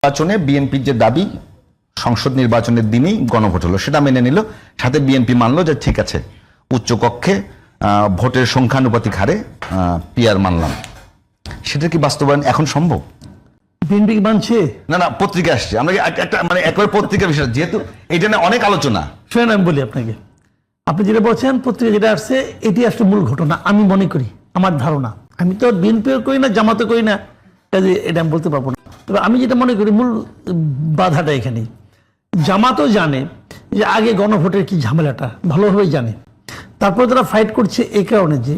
নির্বাচনে বিএনপির যে দাবি সংসদ নির্বাচনের দিনই গণভোট হলো, সেটা মেনে নিল, সাথে বিএনপি মানলো যে ঠিক আছে উচ্চকক্ষে ভোটের সংখ্যানুপাতিক হারে পিআর মানলাম। সেটা কি বাস্তবায়ন এখন সম্ভব? বিএনপি মানছে না, না, পত্রিকা আসছে, আমরা একটা মানে একবার পত্রিকার বিষয়, যেহেতু এটা নিয়ে অনেক আলোচনা। শোনেন আমি বলি আপনাকে, আপনি যেটা বলছেন পত্রিকা যেটা আসছে এটি আসলে মূল ঘটনা আমি মনে করি, আমার ধারণা। আমি তো বিএনপিও করি না, জামাতও করি না, কাজে এটা আমি বলতে পারবো না। তবে আমি যেটা মনে করি মূল বাধাটা এখানেই। জামাতও জানে যে আগে গণভোটের কি ঝামেলাটা ভালোভাবেই জানে, তারপরে তারা ফাইট করছে এই কারণে যে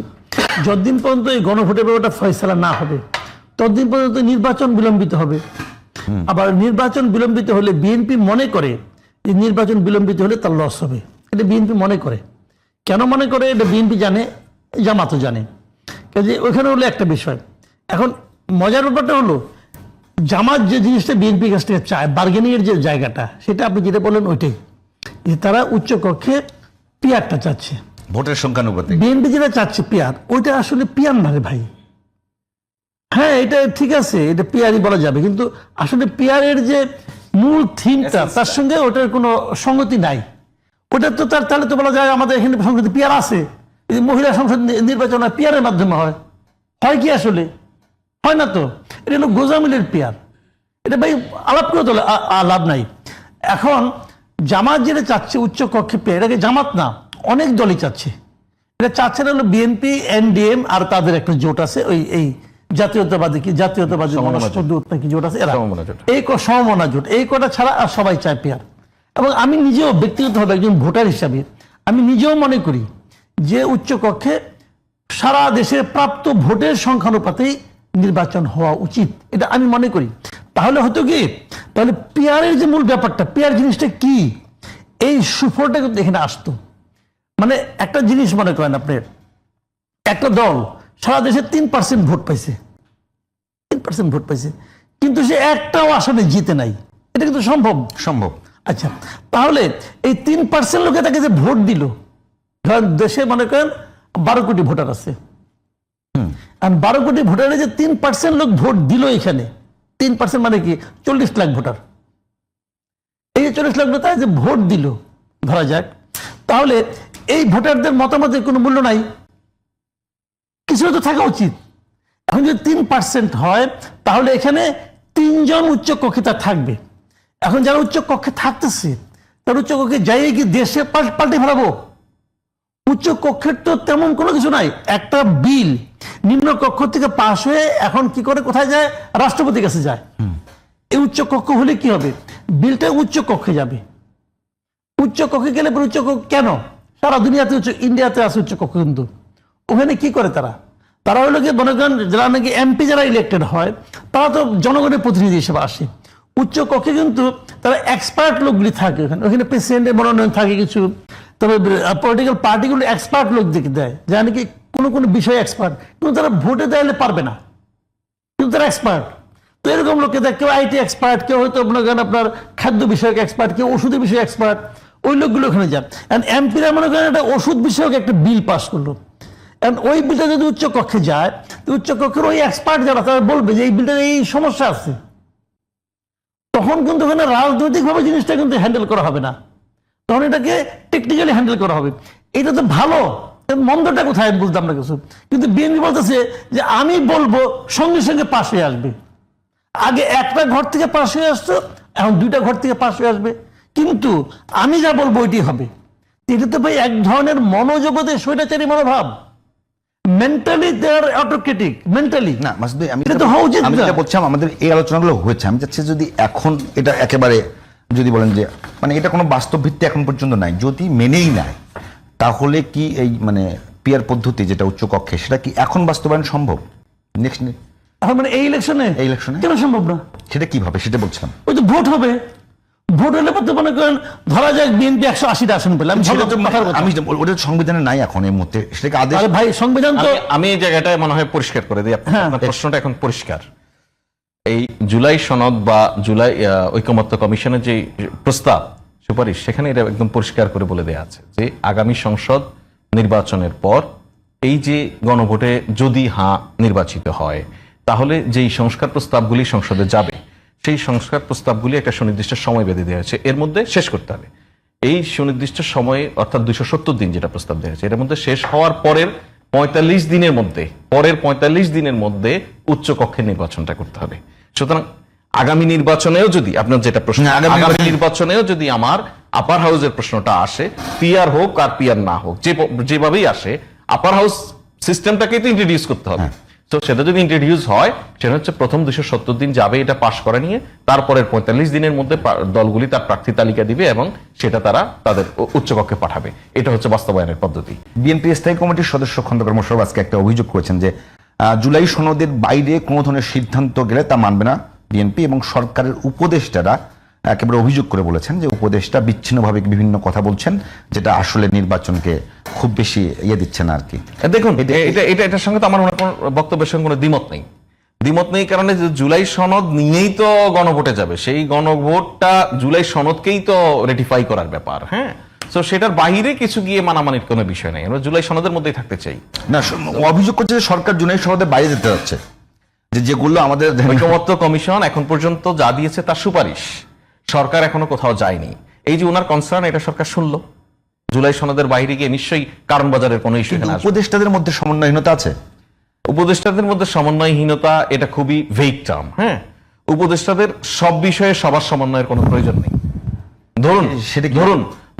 যতদিন পর্যন্ত এই গণভোটের ব্যাপারটা ফয়সালা না হবে ততদিন পর্যন্ত নির্বাচন বিলম্বিত হবে। আবার নির্বাচন বিলম্বিত হলে বিএনপি মনে করে যে নির্বাচন বিলম্বিত হলে তার লস হবে, এটা বিএনপি মনে করে। কেন মনে করে এটা বিএনপি জানে, জামাতও জানে। কাজে ওইখানে হলো একটা বিষয়। এখন মজার ব্যাপারটা হলো জামাত যে জিনিসটা বিএনপির কাছ থেকে চায়, বার্গেনিং এর যে জায়গাটা, সেটা আপনি যেটা বললেন ওইটাই, যে তারা উচ্চ কক্ষে পিয়ারটা চাচ্ছে, ভোটের সংখ্যানুপাতিক। বিএনপি যেটা চাচ্ছে পিয়ার, ওইটা আসলে পিয়ার না রে ভাই। হ্যাঁ এটা ঠিক আছে, এটা পিয়ারই বলা যাবে, কিন্তু আসলে পিয়ারের যে মূল থিমটা তার সঙ্গে ওটার কোনো সঙ্গতি নাই। ওটা তো তাহলে তো বলা যায় আমাদের এখানে সংসদে পিয়ার আছে, মহিলা সংসদ নির্বাচন পিয়ারের মাধ্যমে হয় কি আসলে? হয় না তো। এটা হলো গোজামিলের পিয়ার, এটা ভাই আলাপ করে তো লাভ নাই। এখন জামাত যেটা চাচ্ছে উচ্চ কক্ষে পেয়ে, এটাকে জামাত না অনেক দলই চাচ্ছে। এটা চাচ্ছে না হলো বিএনপি, এনডিএম আর তাদের একটা জোট আছে, ওই এই জাতীয়তাবাদী কি জোট আছে, এরা এই সমমনা জোট, এই কটা ছাড়া আর সবাই চায় পিয়ার। এবং আমি নিজেও ব্যক্তিগতভাবে একজন ভোটার হিসাবে আমি নিজেও মনে করি যে উচ্চ কক্ষে সারা দেশের প্রাপ্ত ভোটের সংখ্যানুপাতেই নির্বাচন হওয়া উচিত, এটা আমি মনে করি। তাহলে হতো কি, তাহলে পিয়ারের যে মূল ব্যাপারটা, পিয়ার জিনিসটা কি, এই সুফলটা কিন্তু এখানে আসতো। মানে একটা জিনিস মনে করেন আপনি, একটা দল সারা দেশে 3% ভোট পাইছে, 3% ভোট পাইছে, কিন্তু সে একটাও আসনে জিতে নাই। এটা কিন্তু সম্ভব। আচ্ছা, তাহলে এই 3% লোকে তাকে যে ভোট দিল, ধরেন দেশে মনে করেন 12 কোটি ভোটার আছে, 12 কোটি ভোটারে যে 3% লোক ভোট দিল, এখানে 3% মানে কি 40 লাখ ভোটার। এই যে 40 লাখ ভোটার যে ভোট দিল ধরা যাক, তাহলে এই ভোটারদের মতামতের কোনো মূল্য নাই, কিছু তো থাকা উচিত। এখন যদি 3% হয় তাহলে এখানে 3 জন উচ্চ কক্ষে তার থাকবে। এখন যারা উচ্চ কক্ষে থাকতেছে তার উচ্চ কক্ষে যাই কি দেশে পাল্টে ফেলাবো? উচ্চ কক্ষের তো তেমন কোনো কিছু নাই। একটা বিল নিম্ন কক্ষ থেকে পাশ হয়ে এখন কি করে কোথায় যায়? রাষ্ট্রপতির কাছে যায়। এই উচ্চ কক্ষ হলে কি হবে? বিলটা উচ্চ কক্ষে যাবে। উচ্চ কক্ষে গেলে উচ্চ কক্ষ কেন? সারা দুনিয়াতে ইন্ডিয়াতে আছে উচ্চ কক্ষ, কিন্তু ওখানে কি করে তারা হলো কি মনে করেন যারা নাকি এমপি যারা ইলেক্টেড হয় তারা তো জনগণের প্রতিনিধি হিসেবে আসে। উচ্চ কক্ষে কিন্তু তারা এক্সপার্ট লোকগুলি থাকে, ওখানে প্রেসিডেন্টের মনোনয়ন থাকে কিছু, তবে পলিটিক্যাল পার্টিগুলো এক্সপার্ট লোক দিকে দেয়, যারা নাকি কোনো বিষয়ে এক্সপার্ট, কিন্তু তারা ভোটে দেওয়ালে পারবে না, কিন্তু তারা এক্সপার্ট। তো এরকম লোককে দেয়, কেউ আইটি এক্সপার্ট, কেউ হয়তো আপনার খাদ্য বিষয়ক এক্সপার্ট, কেউ ওষুধের বিষয়ে এক্সপার্ট, ওই লোকগুলো ওখানে যান। এমপিরা মনে করেন একটা ওষুধ বিষয়ক একটা বিল পাস করলো, ওই বিলটা যদি উচ্চ কক্ষে যায়, উচ্চ কক্ষের ওই এক্সপার্ট যারা তারা বলবে যে এই বিলটার এই সমস্যা আছে, তখন কিন্তু ওখানে রাজনৈতিকভাবে জিনিসটা কিন্তু হ্যান্ডেল করা হবে না, তখন এটাকে টেকনিক্যালি হ্যান্ডেল করা হবে। এটা তো ভালো, মন্দটা কোথায় বুঝতাম না কিছু। কিন্তু বিএনপি বলতেছে যে আমি বলবো সঙ্গে সঙ্গে পাশ হয়ে আসবে। আগে একটা ঘর থেকে পাশ হয়ে আসতো, এখন 2টা ঘর থেকে পাশ হয়ে আসবে, কিন্তু আমি যা বলবো ওইটি হবে। এটা তো ভাই এক ধরনের মনোজগতে স্বৈরাচারী মনোভাব। মেন্টালি দে আর অটোক্রেটিক, মেন্টালি না মাসুদ ভাই, আমি যেটা বলছিলাম আমাদের এই আলোচনাগুলো হয়েছে, আমি চাচ্ছি যদি এখন এটা একেবারে যদি বলেন যে মানে এটা কোনো বাস্তব ভিত্তি এখন পর্যন্ত নাই, যদি মেনেই নেয় তাহলে কি এই মানে পিয়ার পদ্ধতি যেটা উচ্চ কক্ষে সেটা কি এখন বাস্তবায়ন সম্ভব? নেক্সট মানে এই ইলেকশনে কেন সম্ভব না? সেটা কিভাবে, সেটা বলছিলাম। ওই তো ভোট হবে, ভোট হলে তো মনে করেন ধরা যাক বিএনপি 180টা আসন পেলাম, আমি ওটা সংবিধানে নাই এখন এই মুহূর্তে, সেটাকে আদেশ ভাই সংবিধান তো। আমি এই জায়গাটায় মনে হয় পরিষ্কার করে দিই, আপনার প্রশ্নটা এখন পরিষ্কার। এই জুলাই সনদ বা জুলাই ঐকমত্য কমিশনের যে প্রস্তাব সুপারিশ, সেখানে এটা একদম পরিষ্কার করে বলে দেওয়া আছে যে আগামী সংসদ নির্বাচনের পর এই যে গণভোটে যদি নির্বাচিত হয়, তাহলে যেই সংস্কার প্রস্তাবগুলি সংসদে যাবে সেই সংস্কার প্রস্তাবগুলি একটা সুনির্দিষ্ট সময় বেঁধে দেওয়া হয়েছে, এর মধ্যে শেষ করতে হবে। এই সুনির্দিষ্ট সময়ে অর্থাৎ 270 দিন যেটা প্রস্তাব দেওয়া হয়েছে, এর মধ্যে শেষ হওয়ার পরের 45 দিনের মধ্যে উচ্চ কক্ষের নির্বাচনটা করতে হবে। সুতরাং আগামী নির্বাচনেও যদি আপনার যেটা প্রশ্ন, আগামী নির্বাচনেও যদি আমার আপার হাউসের প্রশ্নটা আসে, পিআর হোক আর পিআর না হোক, যেভাবেই আসে, আপার হাউস সিস্টেমটাকেই তো ইন্ট্রোডিউস করতে হবে। তো সেটা যদি ইন্ট্রোডিউস হয়, সেটা হচ্ছে প্রথম 270 দিন যাবে এটা পাশ করা নিয়ে, তারপরের 45 দিনের মধ্যে দলগুলি তার প্রার্থী তালিকা দিবে এবং সেটা তারা তাদের উচ্চকক্ষে পাঠাবে। এটা হচ্ছে বাস্তবায়নের পদ্ধতি। বিএনপি স্থায়ী কমিটির সদস্য খন্দকার মোশাররফ আজকে একটা অভিযোগ করেছেন যে জুলাই সনদের বাইরে কোনো ধরনের সিদ্ধান্ত গেলে তা মানবে না বিএনপি, এবং সরকারের উপদেষ্টারা একেবারে অভিযোগ করে বলেছেন যে উপদেষ্টা বিচ্ছিন্নভাবে বিভিন্ন কথা বলছেন, যেটা আসলে নির্বাচনকে খুব বেশি দিচ্ছে না আর কি। দেখুন, এটার সঙ্গে তো আমার বক্তব্যের সঙ্গে কোনো দ্বিমত নেই, কারণে যে জুলাই সনদ নিয়েই তো গণভোটে যাবে, সেই গণভোটটা জুলাই সনদকেই তো রেটিফাই করার ব্যাপার। হ্যাঁ, তো সেটার বাইরে কিছু গিয়ে মানামানির কোনো বিষয় নেই, আমরা জুলাই সনদের মধ্যেই থাকতে চাই। না, অভিযোগ করছে যে সরকার জুলাই সনদের বাইরে যেতে যাচ্ছে, যেগুলো আমাদের ঐকমত্য কমিশন এখন পর্যন্ত যা দিয়েছে তার সুপারিশ, সরকার এখনো কোথাও যায়নি। এই যে ওনার কনসার্ন, এটা সরকার শুনলো। জুলাই সনদের বাইরে গিয়ে নিশ্চয়ই কারণ বাজারের কোনো ইস্যু এখানে আসবে। উপদেষ্টাদের মধ্যে সমন্বয়হীনতা আছে। উপদেষ্টাদের মধ্যে সমন্বয়হীনতা এটা খুবই ভেগ টার্ম। হ্যাঁ, উপদেষ্টাদের সব বিষয়ে সবার সমন্বয়ের কোনো প্রয়োজন নেই।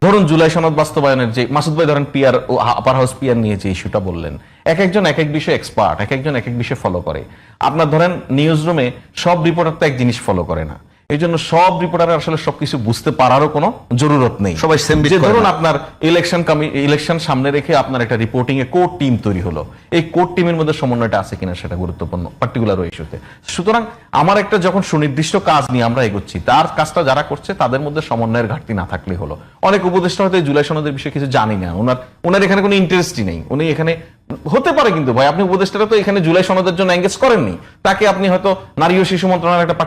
ধরুন জুলাই সনদ বাস্তবায়নের যে মাসুদ ভাই ধরেন পিআর ও আপার হাউস পিআর নিয়ে যে ইস্যুটা বললেন, এক একজন এক এক বিষয়ে এক্সপার্ট, এক একজন এক এক বিষয়ে ফলো করে। আপনার ধরেন নিউজ রুমে সব রিপোর্টার তো এক জিনিস ফলো করে না, এই জন্য সব রিপোর্টারের আসলে সবকিছু বুঝতে পারারও কোনো জরুরত নেই। সবাই সেম যে ধরুন আপনার ইলেকশন সামনে রেখে আপনার একটা রিপোর্টিং এ কোর টিম তৈরি হলো, এই কোর টিমের মধ্যে সমন্বয়টা আছে কিনা সেটা গুরুত্বপূর্ণ পার্টিকুলার ইস্যুতে। সুতরাং আমার একটা যখন সুনির্দিষ্ট কাজ নিয়ে আমরা এগোচ্ছি, তার কাজটা যারা করছে তাদের মধ্যে সমন্বয়ের ঘাটতি না থাকলে হলো। অনেক উপদেষ্টা হয়তো জুলাই সনদের বিষয়ে কিছু জানি না, ওনার এখানে কোনো ইন্টারেস্টই নেই, উনি এখানে হতে পারে, কিন্তু ভাই আপনি উপদেষ্টারা তো এখানে জুলাই সনদের জন্য এঙ্গেজ করেননি, তাকে আপনি হয়তো নারী ও শিশু মন্ত্রণালয়ের একটা